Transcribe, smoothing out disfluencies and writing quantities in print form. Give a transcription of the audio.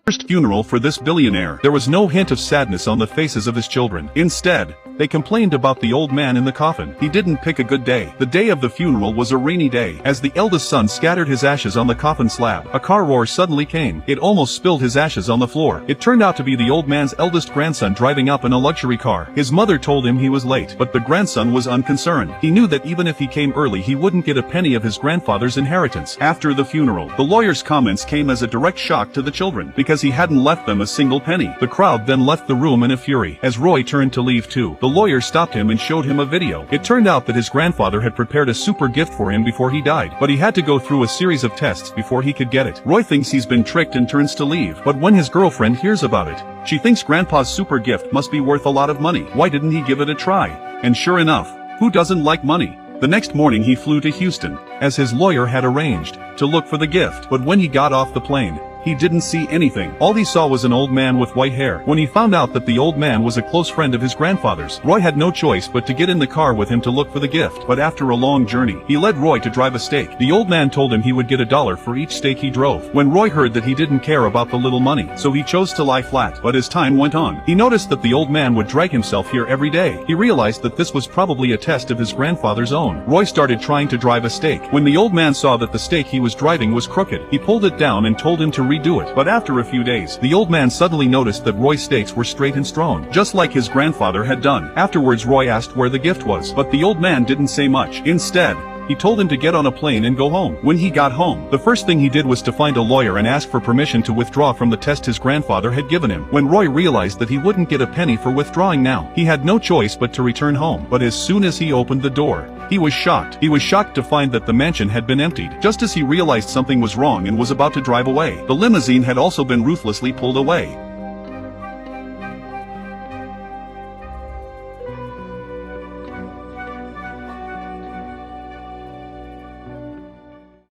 First funeral for this billionaire. There was no hint of sadness on the faces of his children. Instead, they complained about the old man in the coffin. He didn't pick a good day. The day of the funeral was a rainy day. As the eldest son scattered his ashes on the coffin slab, a car roar suddenly came. It almost spilled his ashes on the floor. It turned out to be the old man's eldest grandson driving up in a luxury car. His mother told him he was late, but the grandson was unconcerned. He knew that even if he came early he wouldn't get a penny of his grandfather's inheritance. After the funeral, the lawyer's comments came as a direct shock to the children, because he hadn't left them a single penny. The crowd then left the room in a fury. As Roy turned to leave too, the lawyer stopped him and showed him a video. It turned out that his grandfather had prepared a super gift for him before he died, but he had to go through a series of tests before he could get it. Roy thinks he's been tricked and turns to leave, but when his girlfriend hears about it, she thinks Grandpa's super gift must be worth a lot of money. Why didn't he give it a try? And sure enough, who doesn't like money? The next morning he flew to Houston, as his lawyer had arranged, to look for the gift. But when he got off the plane, he didn't see anything. All he saw was an old man with white hair. When he found out that the old man was a close friend of his grandfather's, Roy had no choice but to get in the car with him to look for the gift. But after a long journey, he led Roy to drive a stake. The old man told him he would get $1 for each stake he drove. When Roy heard that he didn't care about the little money, so he chose to lie flat. But as time went on, he noticed that the old man would drag himself here every day. He realized that this was probably a test of his grandfather's own. Roy started trying to drive a stake. When the old man saw that the stake he was driving was crooked, he pulled it down and told him to redo it. But after a few days, the old man suddenly noticed that Roy's stakes were straight and strong, just like his grandfather had done. Afterwards, Roy asked where the gift was, but the old man didn't say much. Instead, he told him to get on a plane and go home. When he got home, the first thing he did was to find a lawyer and ask for permission to withdraw from the test his grandfather had given him. When Roy realized that he wouldn't get a penny for withdrawing now, he had no choice but to return home. But as soon as he opened the door, he was shocked. He was shocked to find that the mansion had been emptied. Just as he realized something was wrong and was about to drive away, the limousine had also been ruthlessly pulled away.